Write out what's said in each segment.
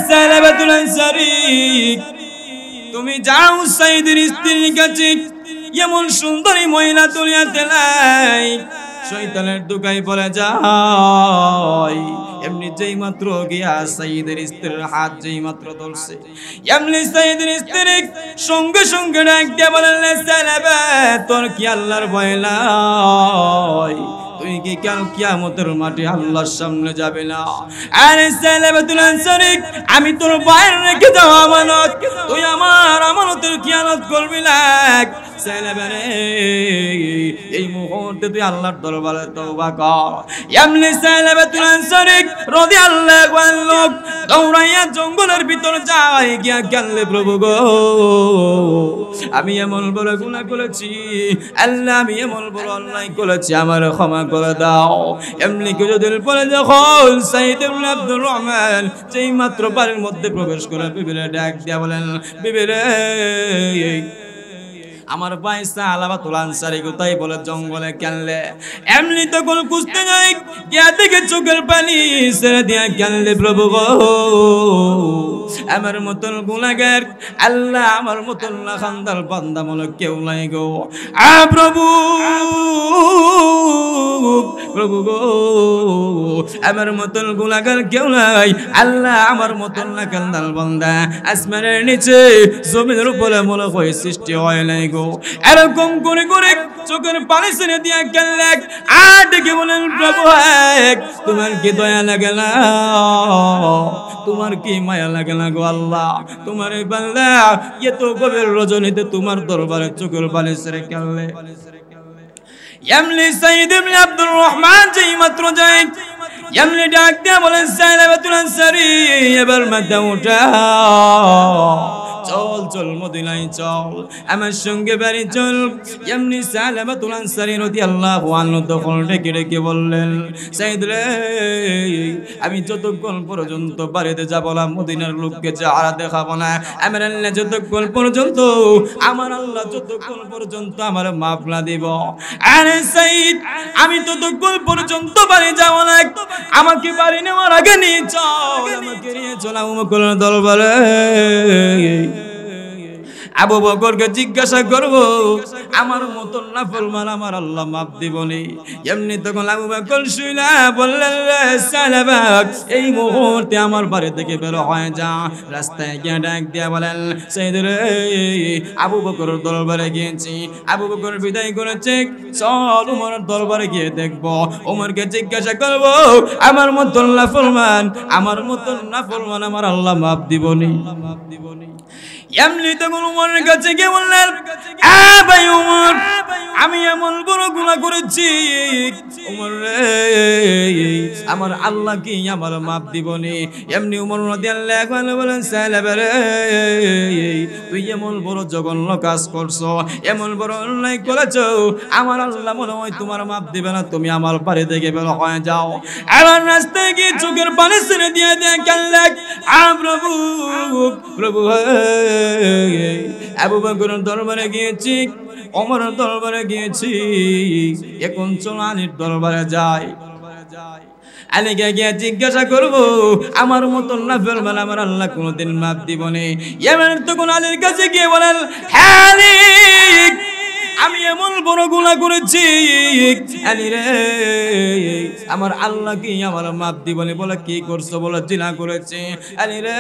সালাবাতুল আনসারী তুমি যাও সাইদের স্ত্রীর কাছে এমন সুন্দরী মহিলা দুনিয়াতে নাই শয়তানের দুকাই বলে যায় এমনি যেই মাত্র গিয়া সাইদের স্ত্রীর হাত যেই মাত্র ধরছে এমনি সাইদের স্ত্রী সঙ্গে সঙ্গে ডাক দিয়ে বলেন সালাবা তোর কি আল্লাহর ভয় নাই তুই কি কাল কিয়ামতের মাঠে আল্লাহর সামনে যাবে না আরে সালাবাতুল আনসারী আমি তোর বাইরে রেখে যাও আমানত তুই আমার আমানতের খিয়ানত করবি না সালাবারে এই মুহূর্তে তুই আল্লাহর দরবারে তওবা কর এমনি সালাবাতুল আনসারী রাদিয়াল্লাহু আনহু দৌড়াইয়া জঙ্গলের ভিতর যায় গিয়া কাল্লে প্রভু গো আমি এমন বড় গুনাহ করেছি আল্লাহ আমি এমন বড় অন্যায় করেছি আমার ক্ষমা করে দাও এমনি কিছুদিন পরে যখন সাইদ ইবনে আব্দুর রহমান যেই মাত্র বাড়ির মধ্যে প্রবেশ করে বিবিরে ডাক দিয়া বলেন বিবিরে আমার ভাই সালাবাতুল আনসারী কোথায় বলে জঙ্গলে কানলে এমনি তখন খুঁজতে যাই গিয়া দেখে চোখের পানি ছেড়ে দিয়া কানলে প্রভু গো আমার মতন গুনাহগার আল্লাহ আমার মতন না খানদার বান্দা মনে কেউ নাই গো প্রভু প্রভু গো আমার মতন গুনাহগার কেউ নাই আল্লাহ আমার মতন না খানদার বান্দা আসমানের নিচে জমিনের উপরে মনে হয় সৃষ্টি হয় নাই গো এরকম করে করে চোখের পানি ছেড়ে দিয়া কানলে আর ডেকে বলেন প্রভু তোমার কি দয়া লাগে না তোমার কি মায়া লাগে না গো আল্লাহ তোমার এই বান্দা এত গভীর রজনীতে তোমার দরবারে চোখের পানি ছেড়ে কানলে এমনি সাইদ ইবনে আব্দুর রহমান যেই মাত্র যায় এমনি ডাক দিয়া বলেন সালাবাতুল আনসারী এবার মাথা উঠা চল চল মদিনায় চল আমার সঙ্গে বাড়ি চল এমনি সালাবাতুল আনসারী রাদিয়াল্লাহু আনহু তখন ডেকে ডেকে বললেন সাইদ রে আমি যতক্ষণ পর্যন্ত বাড়িতে যাব না মদিনার লোককে চেহারা দেখাবো না আমার আল্লাহ যতক্ষণ পর্যন্ত আমার আল্লাহ যতক্ষণ পর্যন্ত আমার মাফ না দিব আরে সাইদ আমি ততক্ষণ পর্যন্ত বাড়ি যাব না আমাকে বাড়ি নেওয়ার আগে নিয়ে চল আমাকে নিয়ে চল মুকুল দরবারে আবু বকরকে জিজ্ঞাসা করব আমার মতন নাফরমান আমার আল্লাহ মাফ দিবনি এমনি তখন আবু বকর শুইলা বললেন সালাবা এই মুহূর্তে আমার বাড়ি থেকে বের হয়ে যা রাস্তায় গিয়ে ডাক দিয়া বলেন সাইদ রে আবু বকর দরবারে গিয়েছি আবু বকর বিদায় করেছে চল ওমরের দরবারে গিয়ে দেখব ওমরকে জিজ্ঞাসা করব আমার মতন নাফরমান আমার আল্লাহ মাফ দিবনি এমনি তখন উমরের কাছে গিয়ে বললেন ভাই উমর আমি এমন বড় গুনাহ করেছি উমর রে আমার আল্লাহ কি আমার মাফ দিবনি এমনি উমর রাদিয়াল্লাহু আনহু বলেন সালাবা রে তুই এমন বড় জঘন্য কাজ করছো এমন বড় অন্যায় করেছো আমার আল্লাহ মনে হয় তোমার মাফ দিবে না তুমি আমার বাড়ি থেকে বের হয়ে যাও আমার রাস্তায় গিয়ে চোখের পানি ছেড়ে দিয়ে কান্না প্রভু প্রভু আবু বকরের দরবারে গিয়েছি ওমরের দরবারে গিয়েছি এখন চল আলীর দরবারে যাই আলীকে গিয়ে জিজ্ঞাসা করবো আমার মতন নাফরমান আমার আল্লাহ কোনোদিন মাফ দিবনি এমন তখন আলীর কাছে গিয়ে বলেন হ্যাঁ আলী আমি এমন বড় গুনাহ করেছি আলী রে আমার আল্লাহ কি আমার মাফ দিবনি বলে কি করছো বলে জিনা করেছি আলী রে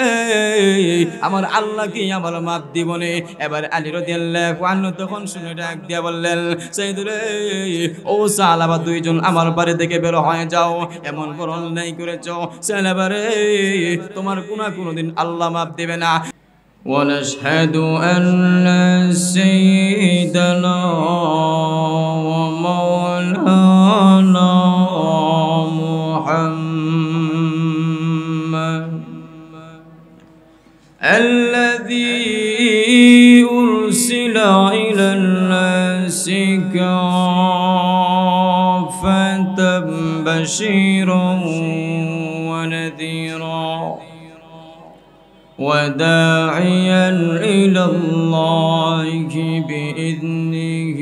আমার আল্লাহ কি আমার মাফ দিবনি এবার আলী রাদিয়াল্লাহু আনহু তখন শুনে ডাক দিয়া বললেন সাইদ রে ও সালাবা দুইজন আমার বাড়ি থেকে বের হয়ে যাও এমন বড় অন্যায় করেছো সালাবা রে তোমার গুনাহ কোনোদিন আল্লাহ মাফ দিবে না ونشهد أن سيدنا ومولانا محمد الذي أرسل إلى الناس كافة بشيرا ونذيرا وداعيا إلى الله بإذنه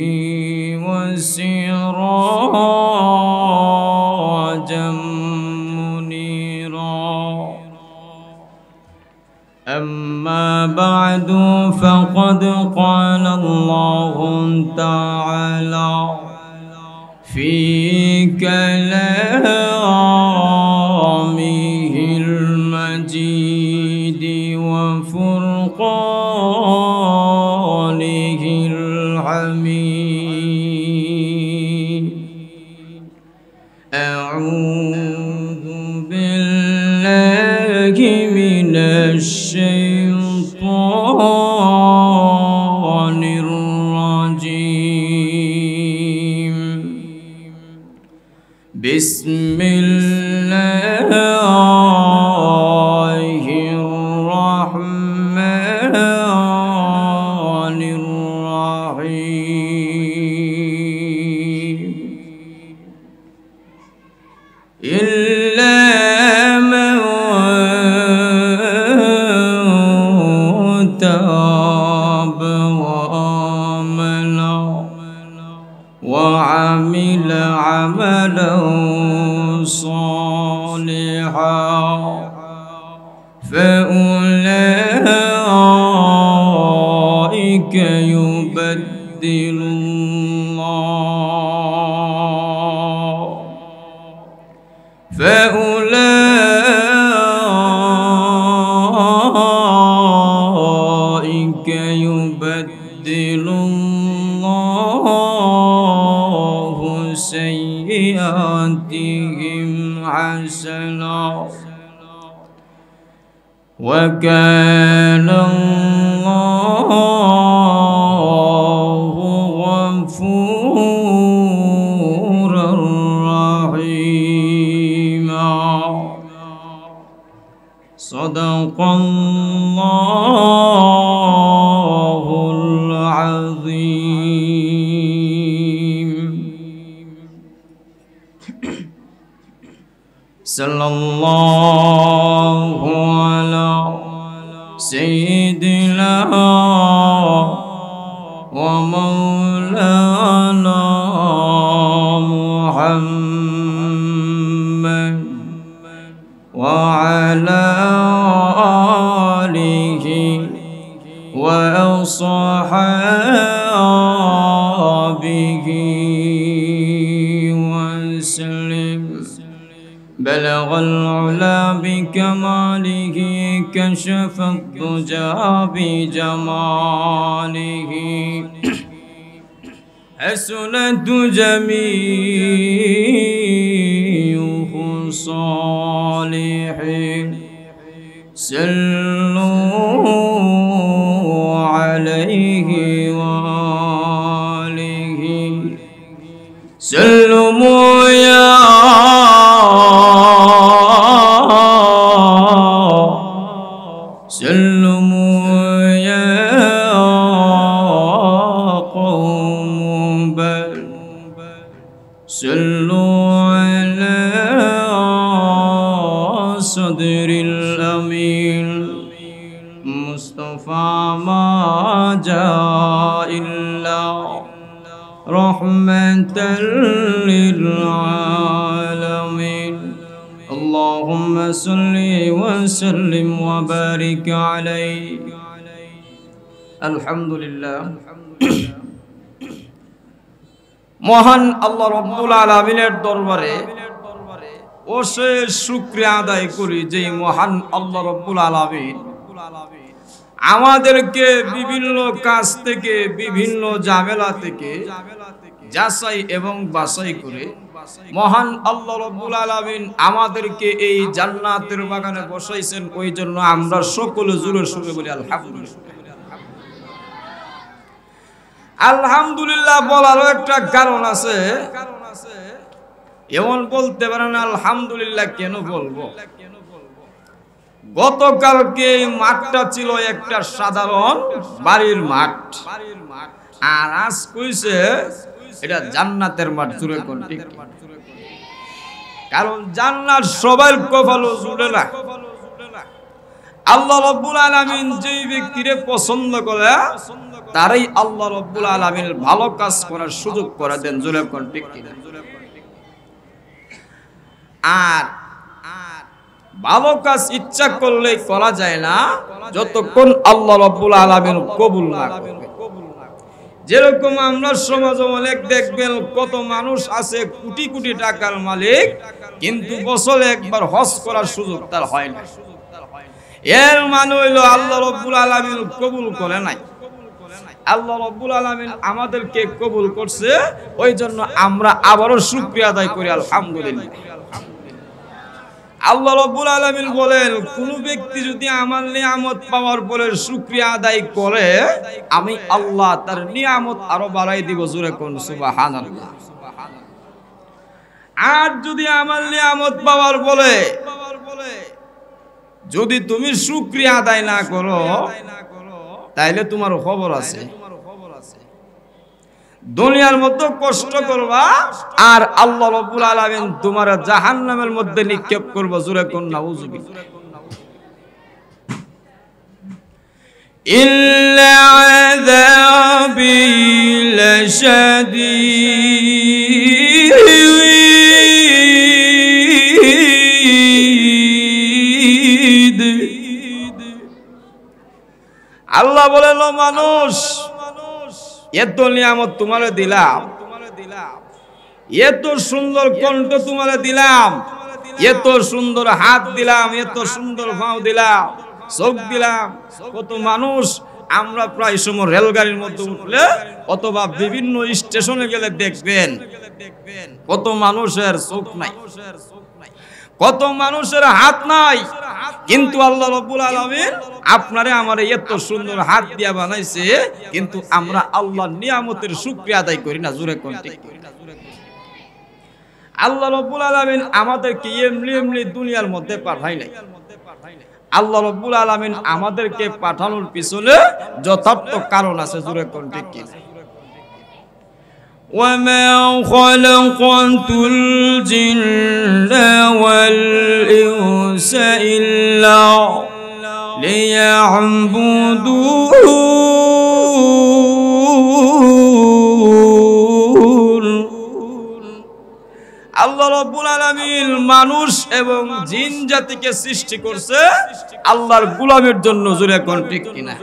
وسراجا منيرا أما بعد فقد قال الله تعالى في كلامه المجيد وفرقانه الحميد أعوذ بالله من الشيطان الرجيم بسم الله الرحمن الرحيم إلا من تاب وآمن وعمل عملا صالحا فأولئك يبدل الله سيئاتهم حسنات وكان الله غفورا رحيما صدق الله العظيم صلى الله على سيدنا ومولانا محمد وعلى آله وأصحابه وسلم بلغ العلا بكماله كشف الضجى بجماله حسنت جميع خصاله صلوا عليه وآله سلموا يا قوم بل صلوا على صدر الأمين مصطفى ما جاء إلا رحمة للعالمين اللهم صل وسلم وبارك عليه الحمد لله মহান আল্লাহ রব্বুল আলামিনের দরবারে অশেষ শুকরিয়া আদায় করি যে মহান আল্লাহ রব্বুল আলামিন আমাদেরকে বিভিন্ন কাজ থেকে বিভিন্ন ঝামেলা থেকে যাচাই এবং বাছাই করে মহান আল্লাহ রব্বুল আলামিন আমাদেরকে এই জান্নাতের বাগানে বসাইছেন ওই জন্য আমরা সকলে জোরে সুরে বলি আলহামদুলিল্লাহ আলহামদুলিল্লাহ বলারও একটা কারণ আছে এমন বলতে পারেন আলহামদুলিল্লাহ কেন বলবো গতকালকে মাঠটা ছিল একটা সাধারণ বাড়ির মাঠ আর আজ কইছে এটা জান্নাতের মাঠ জুড়ে কোন ঠিক কারণ জান্নাত সবার কপালে জুড়ে না আল্লাহ রাব্বুল আলামিন যেই ব্যক্তিরে পছন্দ করে তারই আল্লাহ রাব্বুল আলামিন ভালো কাজ করার সুযোগ করে দেন জুড়ে কোন ঠিক আর ভালো কাজ ইচ্ছা করলে করা যায় না যতক্ষণ আল্লাহ রাব্বুল আলামিন কবুল না করবে। যেরকম আমরা সমাজে অনেক দেখবেন কত মানুষ আছে কোটি কোটি টাকার মালিক, কিন্তু বছরে একবার হজ করার সুযোগ তার হয় না। এর মানে হইল আল্লাহ রাব্বুল আলামিন কবুল করে নাই। আল্লাহ রাব্বুল আলামিন আমাদেরকে কবুল করছে, ওই জন্য আমরা আবারও শুকরিয়া আদায় করি আলহামদুলিল্লাহ। আল্লাহ রাব্বুল আলামিন বলেন, কোন ব্যক্তি যদি আমার নিয়ামত পাওয়ার পরে শুকরিয়া আদায় করে, আমি আল্লাহ তার নিয়ামত আরো বাড়াই দিব। জোরে কোন সুবহানাল্লাহ। আর যদি আমার নিয়ামত পাওয়ার পরে যদি তুমি শুকরিয়া আদায় না করো, তাইলে তোমার খবর আছে। দুনিয়ার মধ্যে কষ্ট করবা আর আল্লাহ রাব্বুল আলামিন তোমার জাহান্নামের মধ্যে নিক্ষেপ করবে। জোরে কোন নাউযুবিল্লাহ। ইল্লা আযাবি লাশাদীদ। আল্লাহ বলেন, মানুষ এত নিয়ামত তোমারে দিলাম, এত সুন্দর কণ্ঠ তোমারে দিলাম, এত সুন্দর হাত দিলাম, এত সুন্দর পাও দিলাম, চোখ দিলাম। কত মানুষ আমরা প্রায় সময় রেলগাড়ির মধ্যে উঠলে অথবা বিভিন্ন স্টেশনে গেলে দেখবেন কত মানুষের চোখ নাই, কত মানুষের হাত নাই, কিন্তু আল্লাহ রাব্বুল আলামিন আপনারে আমারে এত সুন্দর হাত দিয়া বানাইছে, কিন্তু আমরা আল্লাহর নিয়ামতের শুকরিয়া আদায় করি না। জোরে কোন ঠিক। আল্লাহ রাব্বুল আলামিন আমাদেরকে এমনি এমনি দুনিয়ার মধ্যে পাঠাই নাই। আল্লাহ রাব্বুল আলামিন আমাদেরকে পাঠানোর পিছনে যথার্থ কারণ আছে। জোরে কোন ঠিক কি। وَمَا خَلَقْتُ الْجِنَّ وَالْإِنسَ إِلَّا لِيَعْبُدُونِ। আল্লাহ রাব্বুল আলামিন মানুষ এবং জিন জাতিকে সৃষ্টি করছে আল্লাহর গোলামের জন্য। জোরে কোন ঠিক কিনা।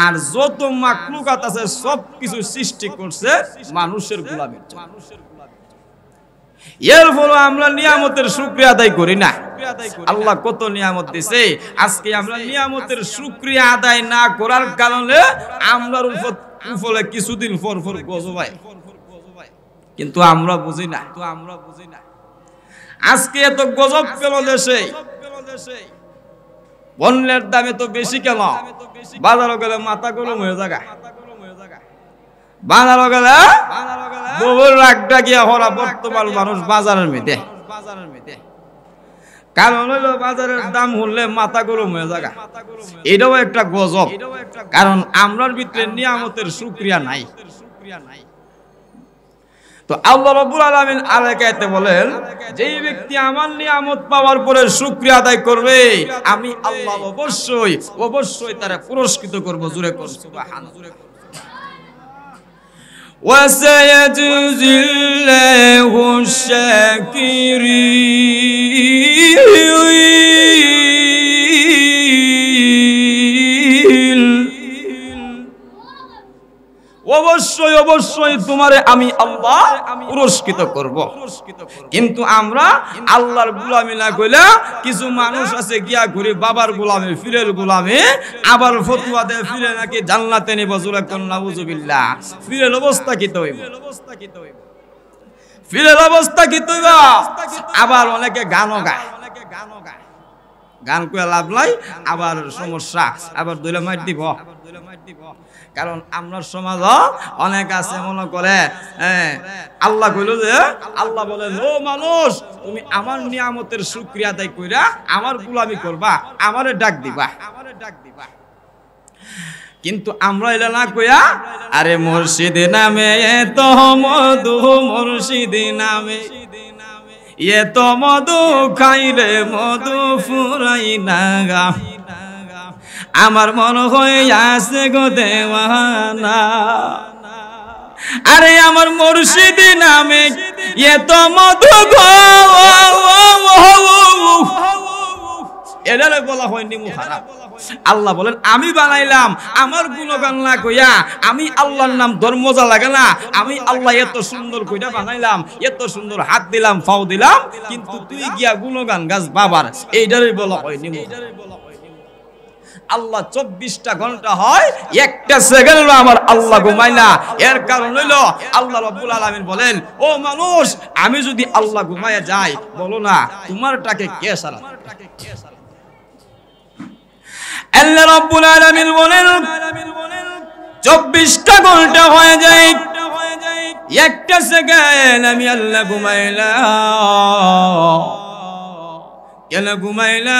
আর যত মাখলুকাত আছে সব কিছু সৃষ্টি করছে মানুষের গোলামের জন্য। এর ফলে আমরা নিয়ামতের শুকরিয়া আদায় করি না। আল্লাহ কত নিয়ামত দিয়েছে, আজকে আমরা নিয়ামতের শুকরিয়া আদায় না করার কারণে আমরার উপরে কিছুদিন পর পর গজব হয়, কিন্তু আমরা বুঝি না। আজকে এত গজব পেল দেশে, পণ্যের দামে তো বেশি কেন? বাজারও গেলে মাথা গরম হয়ে যাগা, বাজারও গেলে বহু রাগ ডাকিয়া হরা বর্তমান মানুষ বাজারের মেয়েতে। কারণ হইলো বাজারের দাম হলে মাথা গরম হয়ে যাগা, এটাও একটা গজব। কারণ আমরার ভিতরে নিয়ামতের শুকরিয়া নাই। তো আল্লাহ রাব্বুল আলামিন আয়াতে বলেন, যেই ব্যক্তি আমার নিয়ামত পাওয়ার পরে শুকরিয়া আদায় করবে, আমি আল্লাহ অবশ্যই অবশ্যই তারে পুরস্কৃত করব। জোরে কোন সুবহানাল্লাহ। ওয়াসায়াজিল্লাহু শাকিরিন। অবশ্যই অবশ্যই তোমারে আমি আল্লাহ পুরস্কৃত করব। কিন্তু আমরা আল্লাহর গোলামি না কইলা কিছু মানুষ আছে গিয়া ঘুরে বাবার গোলামি, ফিরের গোলামি, আবার ফতোয়া দেয় ফিরে নাকি জান্নাতে নিব। জোরে কোন নাউযুবিল্লাহ। ফিরের অবস্থা কি হইব? ফিরের অবস্থা কি হইব? আবার অনেকে গানও গায়, গান কইয়া লাভ নাই, আবার সমস্যা, আবার দইলা মার দিব। কারণ আমরা সমাজ অনেক আছে মনে করে আল্লাহ কইল যে, আল্লাহ বলেন, ও মানুষ তুমি আমার নিয়ামতের শুকরিয়া আদায় কইরা আমার গোলামি করবা, আমারে ডাক দিবা। কিন্তু আমরা এটা না কইয়া আরে মুর্শিদ নামে এত মধু, মুর্শিদ নামে এত মধু খাইলে মধু ফুরাই না গা, আমার মন হয়ে আছে গো দেওয়ানা। আরে আমার মুর্শিদ নামে এত মধু গো, এটারে বলা হয় নিমু খারাপ। আল্লাহ বলেন আমি বানাইলাম, আমার গুণগান না কইয়া, আমি আল্লাহর নাম ধর মজা লাগে না, আমি আল্লাহ এত সুন্দর কইরা বানাইলাম, এত সুন্দর হাত দিলাম পাও দিলাম, কিন্তু তুই গিয়া গুণগান গাছ বাবার, এইটারে বলা হয় নিমু। আল্লাহ 24টা ঘন্টা হয়, একটা সেকেন্ড আমার আল্লাহ ঘুমায় না। এর কারণ হইল আল্লাহ রাব্বুল আলামিন বলেন, ও মানুষ, আমি যদি আল্লাহ ঘুমায় যাই, বলো না তোমারটাকে কে সারাবে? আল্লাহ রাব্বুল আলামিন বলেন 24টা ঘন্টা হয়ে যায়, একটা সেকেন্ড আমি আল্লাহ ঘুমাইলাম। কেন ঘুমাইলা?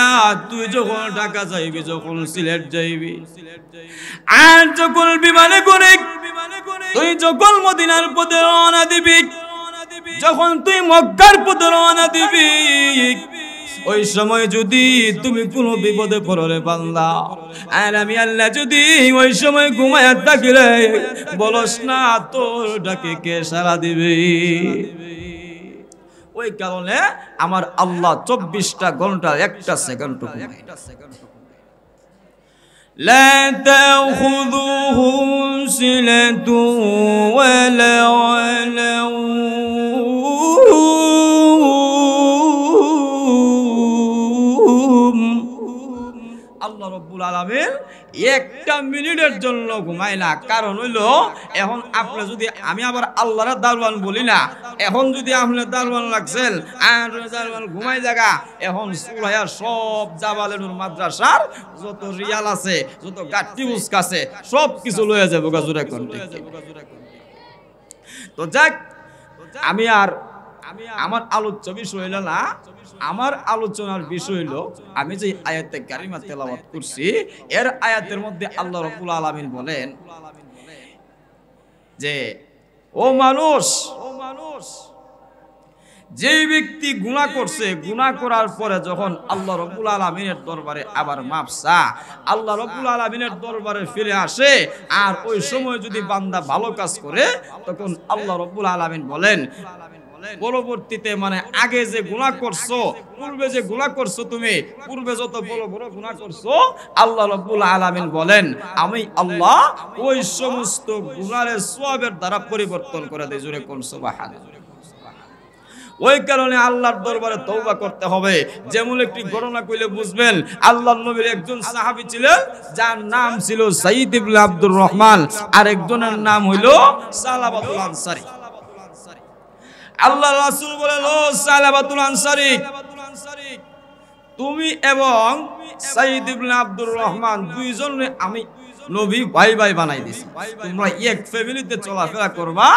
তুই যখন ঢাকা যাইবি, যখন সিলেট যাইবি, আর যখন বিমানে করে তুই যখন মদিনার পথে রওনা দিবি, যখন তুই মক্কার পথে রওনা দিবি, ওই সময় যদি তুমি কোনো বিপদে পড়ো রে বান্দা, আর আমি আল্লাহ যদি ওই সময় ঘুমায়া থাকি রে, বলস না তোর ডাকে কে সাড়া দিবে? ওই কারণে আমার আল্লাহ 24টা ঘন্টা একটা সেকেন্ড লা তাখুযুহু সিনাতু ওয়ালা নাওম। আল্লাহ রাব্বুল আলামিন একটা মিনিটের জন্য ঘুমায় না। কারণ হইলো এখন আপনি যদি, আমি আবার আল্লাহর দারওয়ান বলি না, এখন যদি আপনি দারওয়ান লাগছেন আর দারওয়ান ঘুমাই জায়গা, এখন সুরায়া সব জাবালে নূর মাদ্রাসার যত রিয়াল আছে, যত গাট্টি উস্কা আছে, সব কিছু লয়ে যাবো গাজুরে কোনটি। তো যাক, আমি আর আমার আলোচ্য বিষয় হইল না, আমার আলোচনার বিষয় হইল আমি যে আয়াতে কারিমা তেলাওয়াত করছি, এর আয়াতের মধ্যে আল্লাহ রাব্বুল আলামিন বলেন যে ও মানুষ, যে ব্যক্তি গুনাহ করছে, গুনাহ করার পরে যখন আল্লাহ রাব্বুল আলামিনের দরবারে আবার মাফ চায়, আল্লাহ রাব্বুল আলামিনের দরবারে ফিরে আসে, আর ওই সময় যদি বান্দা ভালো কাজ করে, তখন আল্লাহ রাব্বুল আলামিন বলেন পরবর্তীতে, মানে আগে যে গুনাহ করছো, পূর্বে যে গুনাহ করছো, তুমি পূর্বে যত বড় বড় গুনাহ করছো, আল্লাহ রাব্বুল আলামিন বলেন আমি আল্লাহ ওই সমস্ত গুনাহের সওয়াবের দ্বারা পরিবর্তন করে দেই। জোরে কোন সুবহানাল্লাহ। ওই কারণে আল্লাহর দরবারে তওবা করতে হবে। যেমন একটি ঘটনা কইলে বুঝবেন, আল্লাহর নবীর একজন সাহাবী ছিলেন, যার নাম ছিল সাইদ ইবনে আব্দুর রহমান, আর একজনের নাম হইল সালাবাতুল আনসারী। আল্লাহ রাসূল বলেন, ও সালাবাতুল আনসারী, তুমি এবং সাইদ ইবনে আব্দুর রহমান দুইজনে আমি নবী ভাই ভাই বানাই দিছি, তোমরা এক ফ্যামিলিতে চলাফেরা করবা,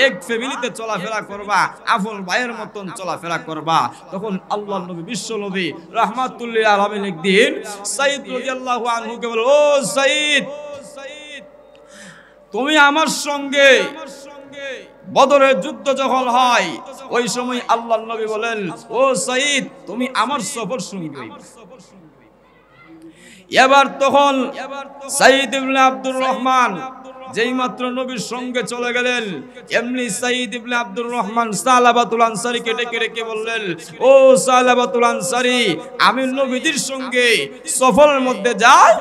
এক ফ্যামিলিতে চলাফেরা করবা, আপন ভাইয়ের মতন চলাফেরা করবা। তখন আল্লাহর নবী, বিশ্ব নবী রাহমাতুল লিল আলামিন একদিন সাইদ রাদিয়াল্লাহু আনহুকে বলে, ও সাইদ, তুমি আমার সঙ্গে বদরের যুদ্ধ যখন হয়, ওই সময় আল্লাহর নবী বলেন, ও সাইদ, তুমি আমার সফর সঙ্গী হইবে। এবার তখন সাইদ ইবনে আব্দুর রহমান যেই মাত্র নবীর সঙ্গে চলে গেলেন, এমনি সাইদ ইবনে আব্দুর রহমান সালাবাতুল আনসারীকে ডেকে ডেকে বললেন, ও সালাবাতুল আনসারী, আমি নবীদের সঙ্গে সফরের মধ্যে যাই,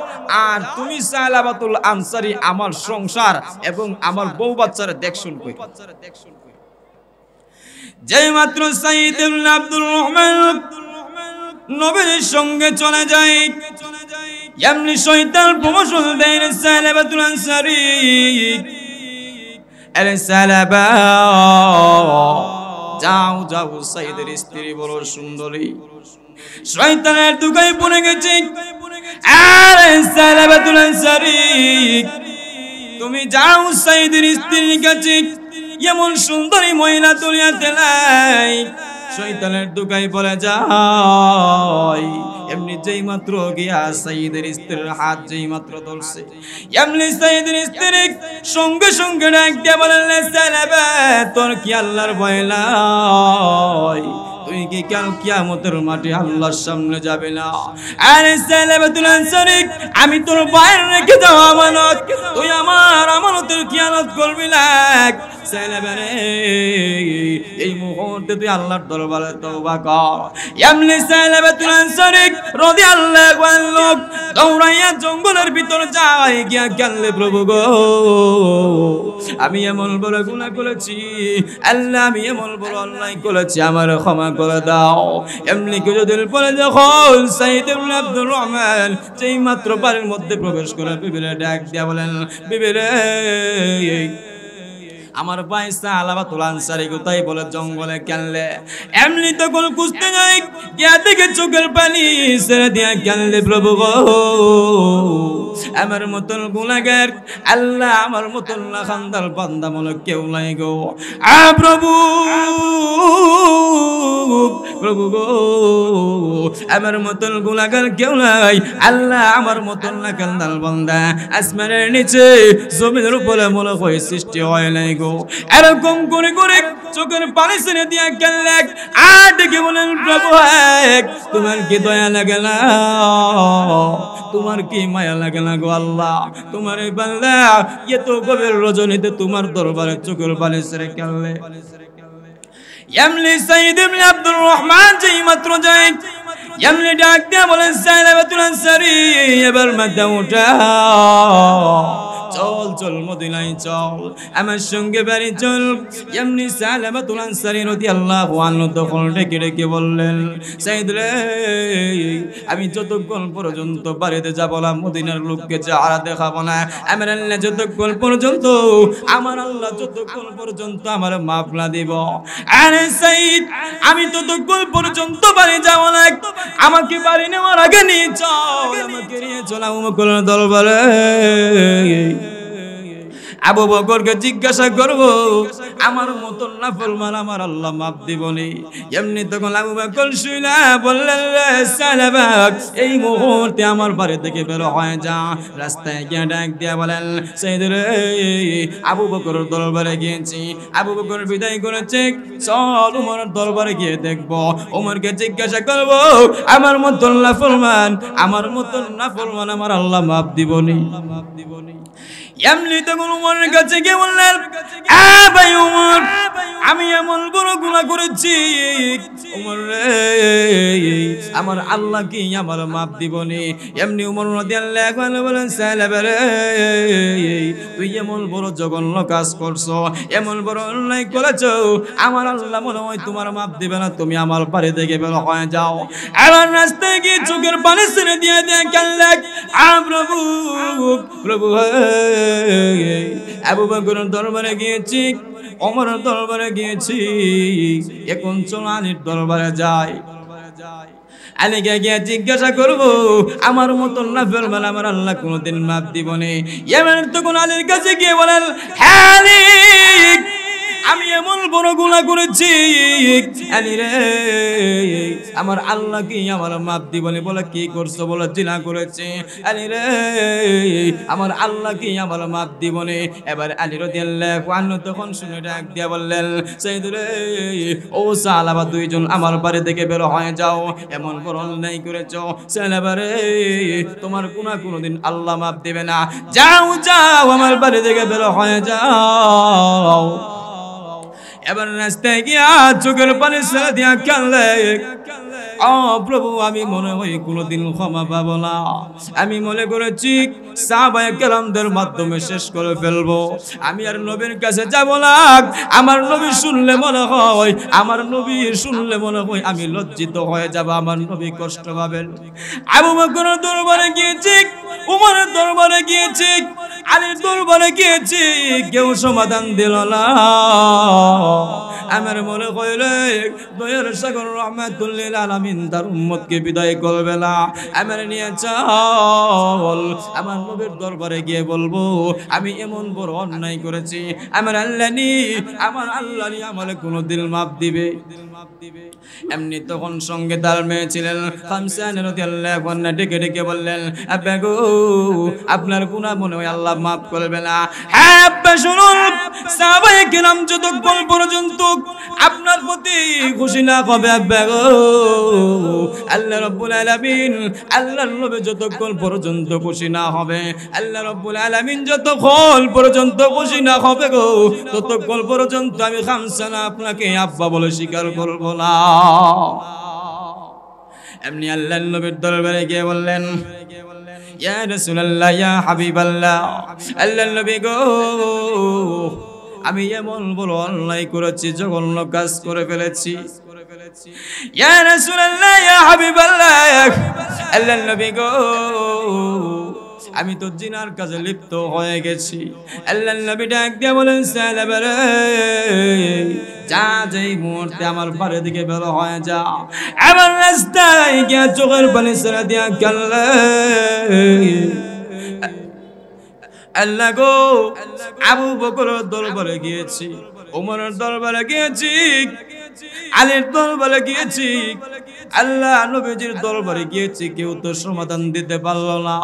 আর তুমি সালাবাতুল আনসারী আমার সংসার এবং আমার বউ বাচ্চার দেখশুন কই। যেই মাত্র সাইদ ইবনে আব্দুর রহমান নবীর সঙ্গে চলে যায়, এমনি শয়তান প্রমোশন দেয় সালাবাতুল আনসারী, আরে সালাবা, যাও যাও, সাইদের স্ত্রী বড় সুন্দরী, শয়তানের দুগায় পড়ে গেছে। আরে সালাবাতুল আনসারী, তুমি যাও সাইদের স্ত্রীর কাছে, এমন সুন্দরী মহিলা দুনিয়াতে নাই। শয়তানের দুগায় বলে যায়, এমনি যেই মাত্র গিয়া সাইদের স্ত্রীর হাত যেই মাত্র ধরছে, এমনি সাইদের স্ত্রী সঙ্গে সঙ্গে ডাক দিয়ে বলেন, সালাবা, তোর কি আল্লাহর ভয় নাই? তুই কি কাল কিয়ামতের মাঠে আল্লাহর সামনে যাবে না? আরে সালাবাতুল আনসারী, আমি তোর বাইরে রেখে যাও আমানত, তুই আমার আমানতের খিয়ানত করবি না। সালাবারে এই মুহূর্তে তুই আল্লাহর দরবারে তওবা কর। এমনি সালাবাতুল আনসারী রাদিয়াল্লাহু আনহু দৌড়াইয়া জঙ্গলের ভিতর যায়, গিয়া কাঁদলে, প্রভু গো আমি এমন বড় গুনাহ করেছি, আল্লাহ আমি এমন বড় অন্যায় করেছি, আমার ক্ষমা করে দাও। এমনি কিছুদিন পরে যখন সাইদ ইবনে আব্দুর রহমান যেই মাত্র বাড়ির মধ্যে প্রবেশ করে বিবিরে ডাক দিয়া বলেন, বিবিরে আমার ভাই সালাবাতুল আনসারী কোথায়? বলে জঙ্গলে কানলে। এমনি তখন খুঁজতে যাই, গিয়া দেখে চোখের পানি ছেড়ে দিয়া কানলে, প্রভু গো আমার মতন গুনাহগার, আল্লাহ আমার মতন খানদার বান্দা মনে কেউ নাই গো। প্রভু প্রভু গো আমার মতন গুনাহগার কেউ নাই, আল্লাহ আমার মতন খানদার বান্দা আসমানের নিচে জমিনের উপরে মনে হয় সৃষ্টি হয় নাই গো। এরকম করে করে চোখের পানি ছেড়ে দিয়া কানলে, আর ডেকে বলেন, প্রভু তোমার কি দয়া লাগে না? তোমার কি মায়া লাগে না গো আল্লাহ? তোমার এই বান্দা এত গভীর রজনীতে তোমার দরবারে চোখের পানি ছেড়ে কানলে। এমনি সাইদ ইবনে আব্দুর রহমান যেই মাত্র যায়, এমনি ডাক দিয়া বলেন, সালাবাতুল আনসারী এবার মাথা উঠা, চল চল মদিনায় চল, আমার সঙ্গে বাড়ি চল। এমনি সালাবাতুল আনসারী রাদিয়াল্লাহু আনহু তখন ডেকে ডেকে বললেন, সাইদ রে আমি যতক্ষণ পর্যন্ত বাড়িতে যাব না, মদিনার লোককে চেহারা দেখাবো না, আমার আল্লাহ যতক্ষণ পর্যন্ত আমার মাফ না দিব। আরে সাইদ আমি ততক্ষণ পর্যন্ত বাড়ি যাব না, আমাকে বাড়ি নেওয়ার আগে নিয়ে চল, আমাকে নিয়ে চল আমুকের দরবারে। আবু বকরকে জিজ্ঞাসা করব, আমার মতন নাফরমান আমার আল্লাহ মাফ দিবনি? এমনি তখন আবু বকর শুইলা বললেন, সালাবাত এই মুহূর্তে আমার বাড়ি থেকে বের হয়ে যা। রাস্তায় গিয়ে ডাক দিয়া বলেন, সাইদ রে আবু বকরের দরবারে গিয়েছি, আবু বকর বিদায় করেছে, চল ওমরের দরবারে গিয়ে দেখব, ওমরকে জিজ্ঞাসা করব আমার মতন নাফরমান আমার আল্লাহ মাফ দিবনি? এমনি তখন উমরের কাছে গিয়ে বললেন, ভাই উমর আমি এমন বড় গুনাহ করেছি, উমর রে আমার আল্লাহ কি আমার মাফ দিবনি? এমনি উমর রাদিয়াল্লাহু আনহু বলেন, সালাবা রে তুই এমন বড় জঘন্য কাজ করছো, এমন বড় অন্যায় করেছো, আমার আল্লাহ মনে হয় তোমার মাফ দিবে না, তুমি আমার বাড়ি থেকে বের হয়ে যাও। এবার রাস্তায় গিয়ে চোখের পানি ছেড়ে দিয়ে দিয়ে কাঁদলেন, প্রভু প্রভু আবু বকরের দরবারে গিয়েছি, ওমরের দরবারে গিয়েছি, এখন চল আলীর দরবারে যাই। আলীকে গিয়ে জিজ্ঞাসা করবো আমার মতন নাফরমান আমার আল্লাহ কোনদিন মাফ দিবনি? এমন তখন আলীর কাছে গিয়ে বলেন, হ্যাঁ আলী আমি এমন বড় গুনাহ করেছি, আলী রে আমার আল্লাহ কি আমার মাফ দিবনি? বলে কি করছো? বলে জিনা করেছে। আলী রে আমার আল্লাহ কি আমার মাফ দিবনি? এবার আলী রাদিয়াল্লাহু আনহু তখন শুনে ডাক দিয়া বললেন, সাইদ রে ও সালাবা দুইজন আমার বাড়ি থেকে বের হয়ে যাও, এমন বড় অন্যায় করেছো, সালাবা রে তোমার গুনাহ কোনদিন আল্লাহ মাফ দিবে না, যাও যাও আমার বাড়ি থেকে বের হয়ে যাও। এবার রাস্তায় গিয়া চোখের পানি ছেড়ে দিয়া কাঁদলে, প্রভু আমি মনে হয় কোনোদিন ক্ষমা পাবো না, আমি মনে করেছি সাহাবায়ে কেরামদের মাধ্যমে শেষ করে ফেলবো, আমি আর নবীর কাছে যাব না, আমার নবী শুনলে মনে হয় আমি লজ্জিত হয়ে যাব, আমার নবী কষ্ট পাবেন। আবু বকরের দরবারে গিয়েছি, উমরের দরবারে গিয়েছি, আলীর দরবারে গিয়েছি, কেউ সমাধান দিল না। আমার মনে হইলে দয়ার সাগর রহমাতুল লিল আলামিন তার উম্মতকে বিদায় করবে না, আমার নিয়ে চল আমার নবীর দরবারে গিয়ে বলবো আমি এমন বড় অন্যায় করেছি, আমার আল্লাহ আমার কোনদিন মাফ দিবে? এমনি তখন সঙ্গে তার মেয়ে ছিলেন খামসা রাদিয়াল্লাহু আনহা, ডেকে ডেকে বললেন, আব্বা গো আপনার গুনাহ মনে হয় আল্লাহ মাফ করবে না। হ্যাঁ আব্বা শুনুন, সাহাবায়ে কেরাম যতক্ষণ পর্যন্ত আপনার প্রতি খুশি না হবে আব্বা গো, আল্লাহ রাব্বুল আলামিন আল্লাহর নবী যতক্ষণ পর্যন্ত খুশি না হবে, আল্লাহ রাব্বুল আলামিন যতক্ষণ পর্যন্ত খুশি না হবে গো, ততক্ষণ পর্যন্ত আমি খামসানা আপনাকে আব্বা বলে স্বীকার করব না। এমনি আল্লাহর নবীর দরবারে গিয়ে বললেন, ইয়া রাসূলুল্লাহ, ইয়া হাবিবাল্লাহ, আল্লাহর নবী গো, আমি এমন বড় অন্যায় করেছি, জঘন্য কাজ করে ফেলেছি। ইয়া রাসূলুল্লাহ, ইয়া হাবিবাল্লাহ, আল্লাহর নবী গো, আমি তো জিনার কাজে লিপ্ত হয়ে গেছি। আল্লাহর নবী ডাক দিয়ে বলেন, সালাবা রে, যা যেই মুহূর্তে আমার বাড়ির দিকে বের হয়ে যা, আমার রাস্তায় গিয়ে চোখের পানি ছেড়ে দিয়া কাল্লা। আল্লাহ গো, আবু বকরের দরবারে গিয়েছি, ওমরের দরবারে গিয়েছি, আলীর দরবারে গিয়েছি, আল্লাহ নবীজির দরবারে গিয়েছি, কেউ তো সমাধান দিতে পারলো না।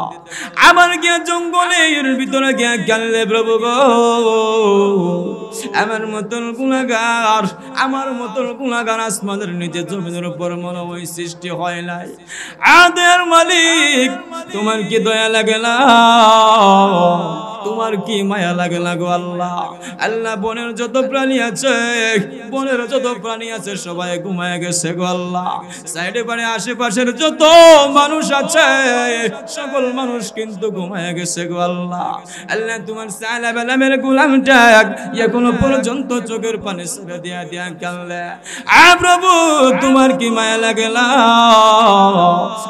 আমার গিয়ে জঙ্গলের ভিতরে গিয়ে কাঁদলে, প্রভু গো, আমার মতন গুনাহগার, আমার মতন গুনাহগার আসমানের নিচে জমিনের উপর মনে হয় সৃষ্টি হয় নাই। আদের মালিক, তোমার কি দয়া লাগে না? তোমার কি মায়া লাগে না গো আল্লাহ? আল্লাহ বনের যত প্রাণী আছে, বনের যত প্রাণী আছে সবাই ঘুমায় গেছে গো আল্লাহ। সাইডে পারে আশেপাশের যত মানুষ আছে সকল মানুষ কিন্তু ঘুমায় গেছে গো আল্লাহ। আল্লাহ তোমার সালাবা নামের গোলামটা এখনো পর্যন্ত চোখের পানি ছেড়ে দিয়া দিয়া কাঁদলে। প্রভু তোমার কি মায়া লাগে না?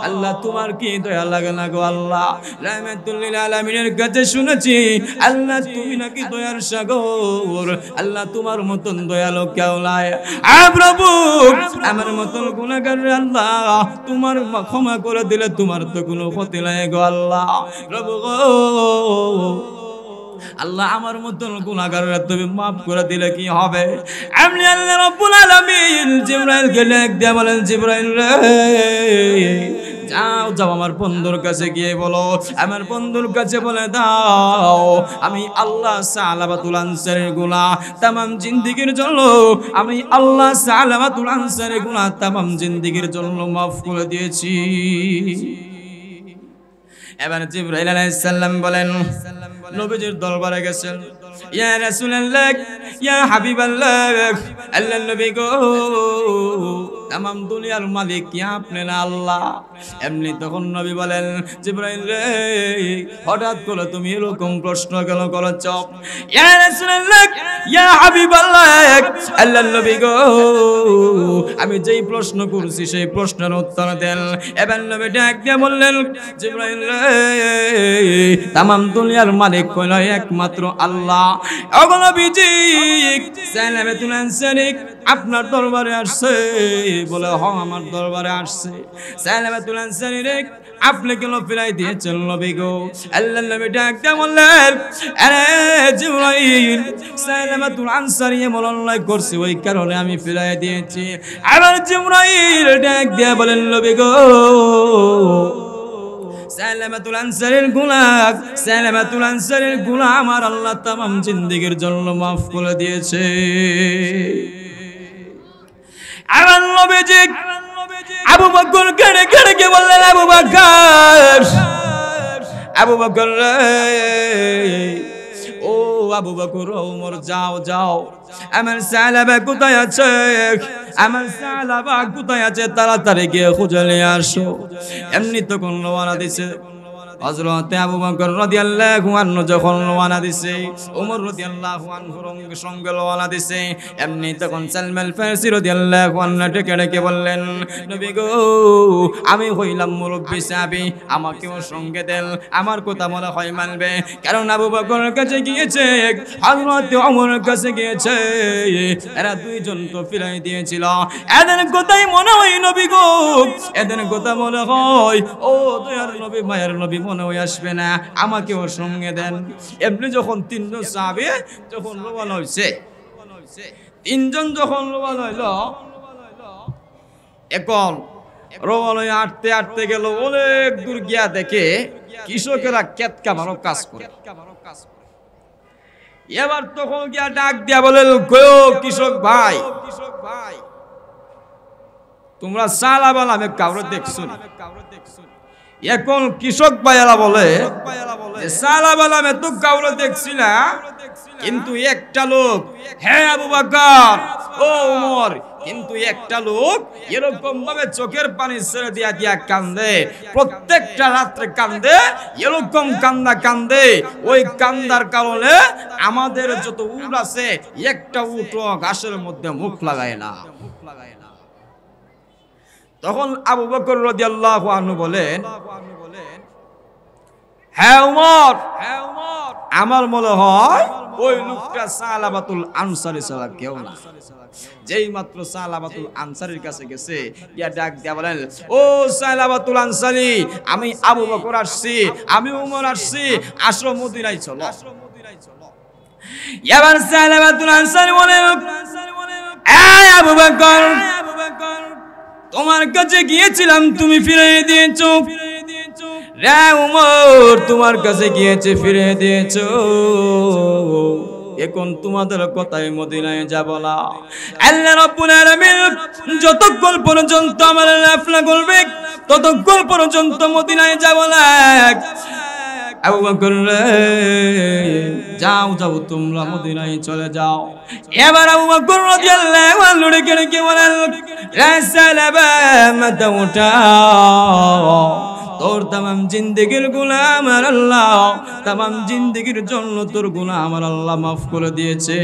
আল্লাহ তোমার কি দয়া লাগে না গো আল্লাহ? রাহমাতুল লিল আলামিনের কাছে শুনেছি আল্লাহ তুমি নাকি দয়ার সাগর, আল্লাহ তোমার মতন দয়ালু কেউ নাই। প্রভু আমার মতন গুনাহগার আল্লাহ তোমার ক্ষমা করে দিলে তোমার তো কোনো ক্ষতি নাই গো আল্লাহ। প্রভু গো আল্লাহ আমার মতন গুনাহগাররা তুমি মাফ করে দিলে কি হবে? এমনি আল্লাহ রাব্বুল আলামিন জিবরাইলকে ডাক দিয়ে বলেন, জিবরাইল রে, যাও যাও আমার বন্ধুর কাছে গিয়ে বলো, আমার বন্ধুর কাছে বলে দাও আমি আল্লাহ সালাবাতুল আনসারীর গুনাহ তামাম জিন্দেগীর জন্য, আমি আল্লাহ সালাবাতুল আনসারীর গুনাহ তামাম জিন্দেগীর জন্য মাফ করে দিয়েছি। এবার জিবরাইল আলাইহিস সালাম বলেন, নবীজির দরবারে গেছেন, ইয়া রাসূলুল্লাহ, ইয়া হাবিবাল্লাহ, আল্লাহর নবী গো, তামাম দুনিয়ার মালিক কি আপনি না আল্লাহ? এমনি তখন নবী বলেন, জিবরাইল রে, হঠাৎ করে তুমি এরকম প্রশ্ন কেন করছ? ইয়া রাসূলুল্লাহ, ইয়া হাবিবাল্লাহ, আল্লাহর নবী গো, আমি যেই প্রশ্ন করছি সেই প্রশ্নের উত্তর দেন। এবার নবী ডাক দিয়ে বললেন, জিবরাইল রে, তামাম দুনিয়ার মালিক হলো একমাত্র আল্লাহ। ওগো নবীজি, সালাবাতুল আনসারী আপনার দরবারে আসছে। বলে, হ আমার দরবারে আসছে। সালাবাতুল আনসারী রে, আপনি কেন ফিরাই দিয়েছেন নবী গো? আল্লাহর নবী ডাক দিয়ে বললেন, আরে জিবরাইল, সালাবাতুল আনসারী এমন অন্যায় করছে, ওই কারণে আমি ফিরাই দিয়েছি। আবার জিবরাইল ডাক দিয়ে বলেন, নবী গো, সালাবাতুল আনসারীর গুনাহ, সালাবাতুল আনসারীর গুনাহ আমার আল্লাহ তামাম জিন্দেগীর জন্য মাফ করে দিয়েছে। আমার নবীজি আবু বকর কেড়ে কেড়ে কে বললেন, আবু বকর, আবু বকর রে, ও আবু বকর, ওমর, যাও যাও, আমার সালাবা কোথায় আছে? আমার সালাবা কোথায় আছে? তাড়াতাড়ি গিয়ে খুঁজে নিয়ে আসো। এমনি তখন রওনা দিছে হযরত আবু বকর রাদিয়াল্লাহু আনহু যখন রওনা দিছে, ওমর রাদিয়াল্লাহু আনহুর সঙ্গে রওনা দিছে। এমনি তখন সালমান ফারসি রাদিয়াল্লাহু আনহু ডেকে ডেকে বললেন, নবী গো, আমি হইলাম মুরব্বি সাহাবী, আমাকেও সঙ্গে দেন, আমার কথা মনে হয় মানবে। কারণ আবু বকরের কাছে গিয়েছে, হযরত ওমরের কাছে গিয়েছে, এরা দুইজন তো ফিরাই দিয়েছিল। এদের কথাই মনে হয় নবী গো, এদের কথা মনে হয়, ও দয়ার নবী, মায়ের নবী মনে হয় আসবে না, আমাকেও সঙ্গে দেন। এমনি যখন তিনজন সাহাবী যখন রওনা হইছে, তিনজন যখন রওনা হইল, এখন রোয়ালয়ে আটতে আটতে গেল, অনেক দূর গিয়া দেখে কৃষকেরা ক্ষেত কামারও কাজ করে। এবার তখন গিয়া ডাক দিয়া বলে, কৃষক ভাই, তোমরা সালাবাল আমি কাউরে দেখছো? এখন কৃষক ভাইয়েরা বলে, সালাবাল আমি তো কাউরে দেখছি না, কিন্তু একটা লোক, হ্যাঁ আবু বকর, ও ওমর, কিন্তু একটা লোক এরকম ভাবে চোখের পানি ছেড়ে দিয়া দিয়া কান্দে, প্রত্যেকটা রাত্রে কান্দে, এরকম কান্দা কান্দে, ওই কান্দার কারণে আমাদের যত উট আছে একটা উট ঘাসের মধ্যে মুখ লাগায় না। তখন আবু বকর রাদিয়াল্লাহু আনহু বলেন, হ্যাঁ ওমর, আমার মনে হয় ওই লোকটা সালাবাতুল আনসারী ছাড়া কেউ না। যেই মাত্র সালাবাতুল আনসারীর কাছে গেছে, ইয়া ডাক দিয়া বলেন, ও সালাবাতুল আনসারী, আমি আবু বকর আসছি, আমি ওমর আসছি, আসো মদিনায় চলো। এবার সালাবাতুল আনসারী বলেন, এই আবু বকর, তোমার কাছে গিয়েছিলাম, তুমি ফিরিয়ে দিয়েছো। রে ওমর, তোমার কাছে গিয়েছে, ফিরিয়ে দিয়েছো। এখন তোমাদের কথাই মদিনায় যাব না। আল্লাহ রাব্বুল আলামিন যতক্ষণ পর্যন্ত আমার লাফলা করবে, ততক্ষণ পর্যন্ত মদিনায় যাব না। আবু বকর রে, যাও যাও, তোমরা মদিনায় চলে যাও। এবার আবু বকর রাদিয়াল্লাহু আনহু ডেকে বলেন, রে সালাবা, মাথা উঠাও, তোর তামাম জিন্দেগির গুনাহ আমার আল্লাহ, তামাম জিন্দেগির জন্য তোর গুনাহ আমার আল্লাহ মাফ করে দিয়েছে।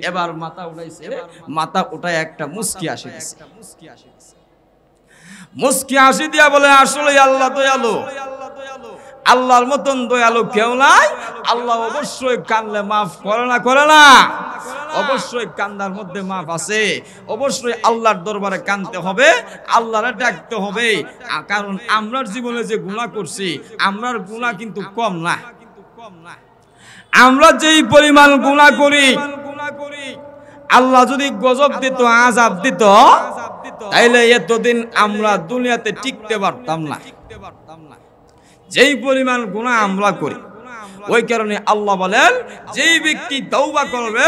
এবার মাথা উঠাইছে, মাথা উঠায় একটা মুস্কি আসে দিছে, মুস্কি হাসি দিয়া বলে, আসলে আল্লাহ দয়ালু, আল্লাহর মতন দয়ালু কেউ নাই। আল্লাহ অবশ্যই কানলে মাফ করে না, করে না, অবশ্যই কান্দার মধ্যে মাফ আছে। অবশ্যই আল্লাহর দরবারে কানতে হবে, আল্লাহরে ডাকতে হবে, কারণ আমরার জীবনে যে গুনাহ করছি, আমরার গুনাহ কিন্তু কম না। আমরা যেই পরিমাণ গুনাহ করি, আল্লাহ যদি গজব দিত, আযাব দিত, তাইলে এতদিন আমরা দুনিয়াতে টিকতে পারতাম না। যেই পরিমাণ গুনাহ আমরা করি, ওই কারণে আল্লাহ বলেন, যেই ব্যক্তি তওবা করবে,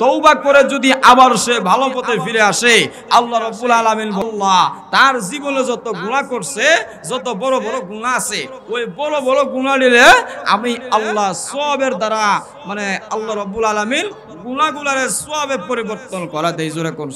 তওবা করে যদি আবার সে ভালো পথে ফিরে আসে, আল্লাহ রাব্বুল আলামিন আল্লাহ তার জীবনে যত গুনাহ করছে, যত বড় বড় গুনাহ আছে, ওই বড় বড় গুনাহ দিলে আমি আল্লাহ সওয়াবের দ্বারা, মানে আল্লাহ রাব্বুল আলামিন গুনাহগুলোর সওয়াবে পরিবর্তন করা দেই। জোরে কোন